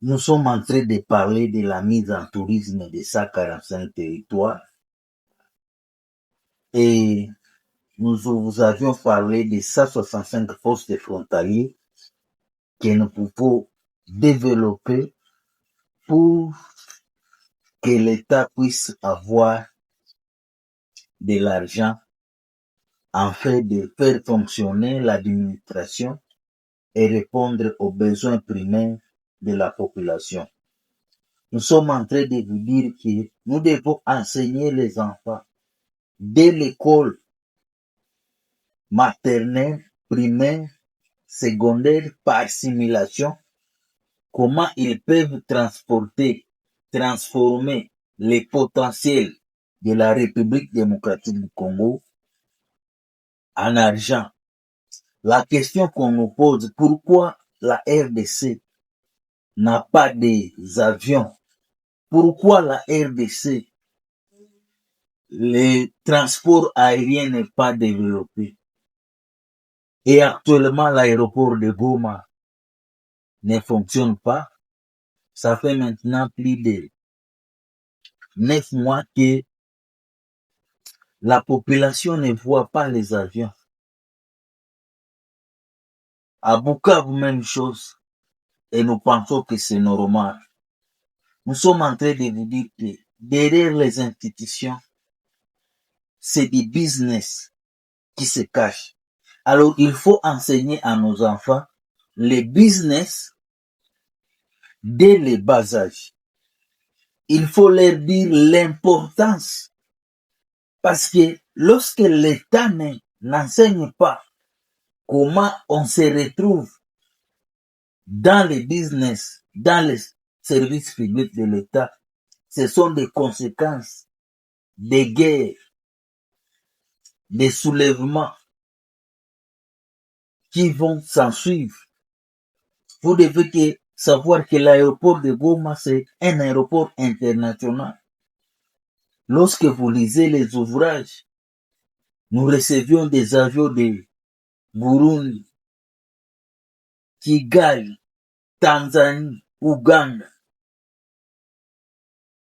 Nous sommes en train de parler de la mise en tourisme de 145 territoires et nous vous avions parlé de 165 postes frontaliers que nous pouvons développer pour que l'État puisse avoir de l'argent afin de faire fonctionner l'administration et répondre aux besoins primaires de la population. Nous sommes en train de vous dire que nous devons enseigner les enfants dès l'école maternelle, primaire, secondaire, par simulation, comment ils peuvent transformer les potentiels de la République démocratique du Congo en argent. La question qu'on nous pose, pourquoi la RDC n'a pas des avions? Pourquoi la RDC, le transport aérien n'est pas développé? Et actuellement, l'aéroport de Goma ne fonctionne pas. Ça fait maintenant plus de 9 mois que la population ne voit pas les avions. À Bukavu, même chose. Et nous pensons que c'est normal. Nous sommes en train de vous dire que derrière les institutions, c'est du business qui se cache. Alors, il faut enseigner à nos enfants les business dès le bas âge. Il faut leur dire l'importance. Parce que lorsque l'État n'enseigne pas comment on se retrouve dans les business, dans les services publics de l'État, ce sont des conséquences des guerres, des soulèvements qui vont s'en suivre. Vous devez savoir que l'aéroport de Goma, c'est un aéroport international. Lorsque vous lisez les ouvrages, nous recevions des avions de Burundi, Kigali, Tanzanie, Ouganda,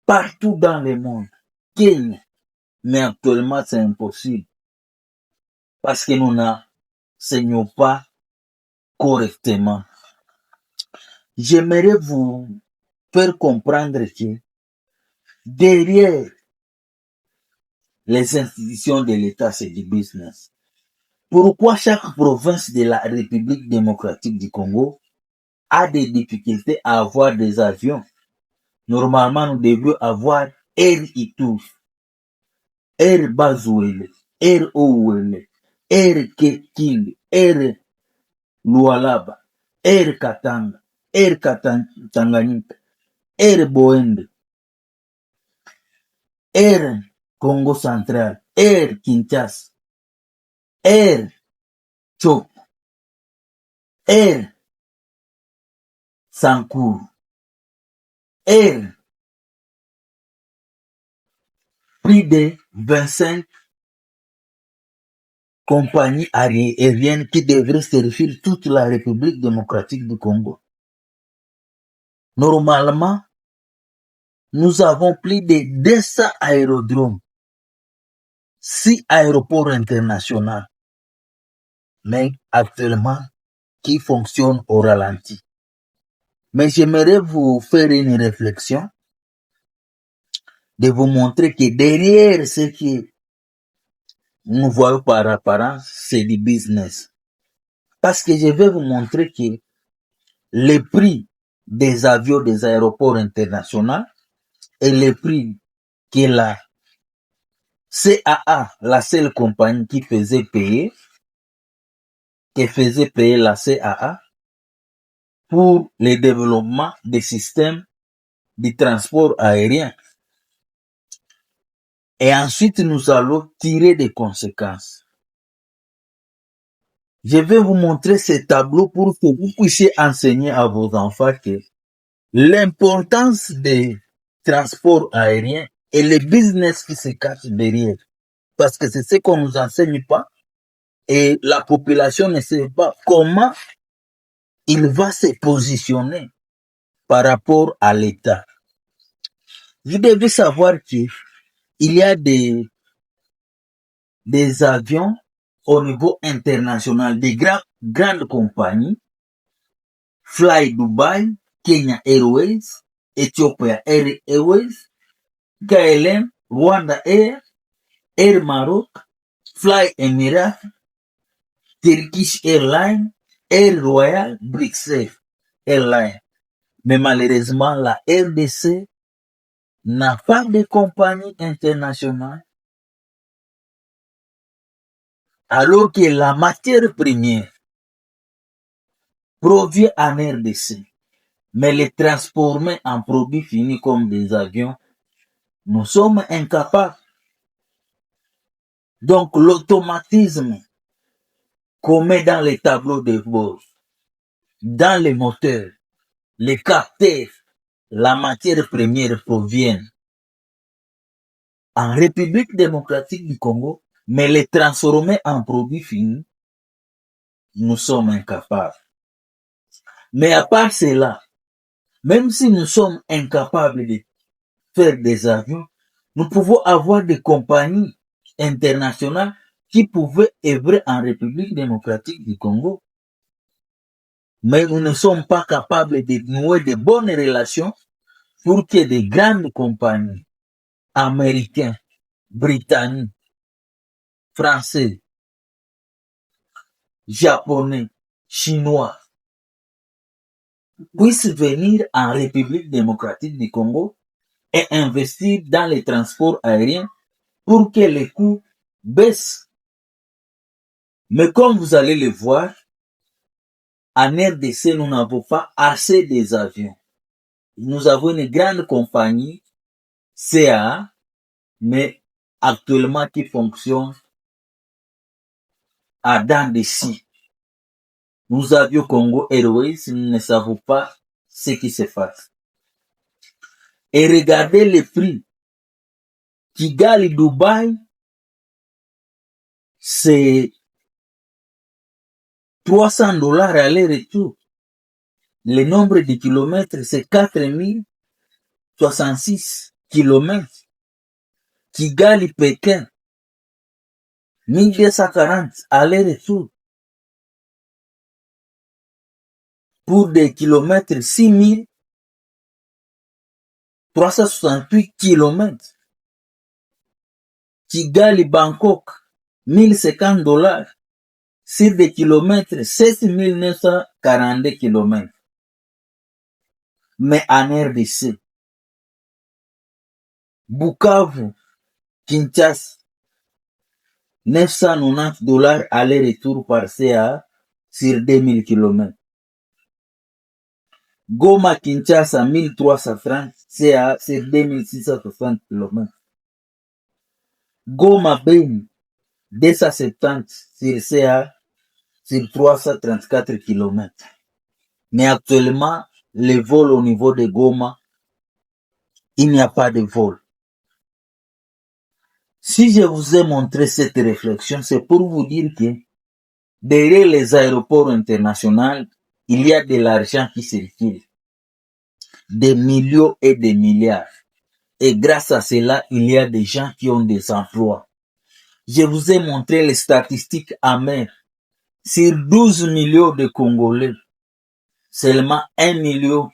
partout dans le monde, Kenya. Mais actuellement, c'est impossible parce que nous n'enseignons pas correctement. J'aimerais vous faire comprendre que derrière les institutions de l'État, c'est du business. Pourquoi chaque province de la République démocratique du Congo a des difficultés à avoir des avions? Normalement, nous devions avoir Air Ituri, Air Bazouele, Air Ouele, Air King, Air Lualaba, Air Katanga, Air Tanganyika, Air Boende, Air Congo Central, Air Kinshasa, Air Chok, Air Sankour, Air plus de 25 compagnies aériennes qui devraient servir toute la République démocratique du Congo. Normalement, nous avons plus de 200 aérodromes, 6 aéroports internationaux, mais actuellement, qui fonctionnent au ralenti. Mais j'aimerais vous faire une réflexion, de vous montrer que derrière ce que nous voyons par apparence, c'est du business. Parce que je vais vous montrer que les prix des avions des aéroports internationaux et les prix que la CAA, la seule compagnie qui faisait payer la CAA pour le développement des systèmes de transport aérien. Et ensuite, nous allons tirer des conséquences. Je vais vous montrer ce tableau pour que vous puissiez enseigner à vos enfants que l'importance des transports aériens et le business qui se cache derrière. Parce que c'est ce qu'on nous enseigne pas et la population ne sait pas comment il va se positionner par rapport à l'État. Vous devez savoir qu'il y a des avions au niveau international, des grandes compagnies, Fly Dubai, Kenya Airways, Ethiopia Airways, KLM, Rwanda Air, Air Maroc, Fly Emirates, Turkish Airlines, Air Royal, British Airlines. Mais malheureusement, la RDC n'a pas de compagnie internationale, alors que la matière première provient en RDC. Mais les transformer en produits finis comme des avions, nous sommes incapables. Donc l'automatisme qu'on met dans les tableaux de bord, dans les moteurs, les capteurs, la matière première provient en République démocratique du Congo, mais les transformer en produits finis, nous sommes incapables. Mais à part cela, même si nous sommes incapables de faire des avions, nous pouvons avoir des compagnies internationales qui pouvaient œuvrer en République démocratique du Congo. Mais nous ne sommes pas capables de nouer de bonnes relations pour que des grandes compagnies américaines, britanniques, français, japonais, chinois puissent venir en République démocratique du Congo et investir dans les transports aériens pour que les coûts baissent. Mais comme vous allez le voir, en RDC, nous n'avons pas assez des avions. Nous avons une grande compagnie, CA, mais actuellement qui fonctionne à dents de scie. Nous avions Congo Airways, nous ne savons pas ce qui se passe. Et regardez les prix. Kigali, Dubaï, c'est $300 aller-retour. Le nombre de kilomètres, c'est 4066 kilomètres. Kigali, Pékin, 1240 aller-retour. Pour des kilomètres, 6368 kilomètres. Kigali, Bangkok, $1050. Sur des kilomètres, 6942 kilomètres. Mais en RDC, Bukavu, Kinshasa, $990 aller-retour par CA sur 2000 km. Goma, Kinshasa, 1330 CA sur 2660 km. Goma, Beni, 270 sur CA sur 334 km. Mais actuellement, les vols au niveau de Goma, il n'y a pas de vol. Si je vous ai montré cette réflexion, c'est pour vous dire que derrière les aéroports internationaux, il y a de l'argent qui circule, des millions et des milliards. Et grâce à cela, il y a des gens qui ont des emplois. Je vous ai montré les statistiques amères. Sur 12 millions de Congolais, seulement 1 million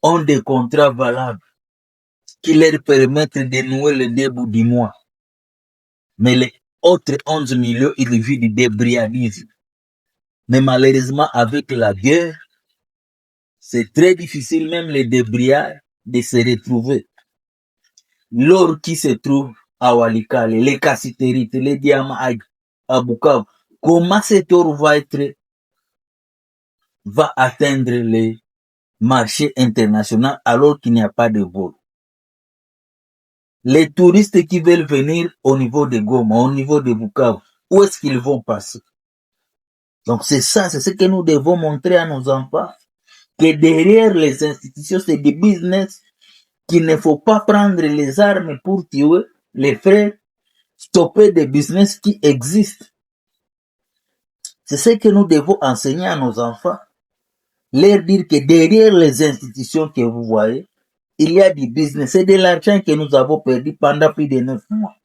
ont des contrats valables qui leur permettent de nouer le début du mois. Mais les autres 11 millions, ils vivent du débriadisme. Mais malheureusement, avec la guerre, c'est très difficile, même les débriards, de se retrouver. L'or qui se trouve à Walikale, les cassitérites, les diamants à Bukavu, comment cet or va atteindre les marchés internationaux alors qu'il n'y a pas de vol? Les touristes qui veulent venir au niveau de Goma, au niveau de Bukavu, où est-ce qu'ils vont passer? Donc c'est ça, c'est ce que nous devons montrer à nos enfants, que derrière les institutions, c'est des business, qu'il ne faut pas prendre les armes pour tuer les frères, stopper des business qui existent. C'est ce que nous devons enseigner à nos enfants. leur dire que derrière les institutions que vous voyez, il y a du business. C'est de l'argent que nous avons perdu pendant plus de 9 mois.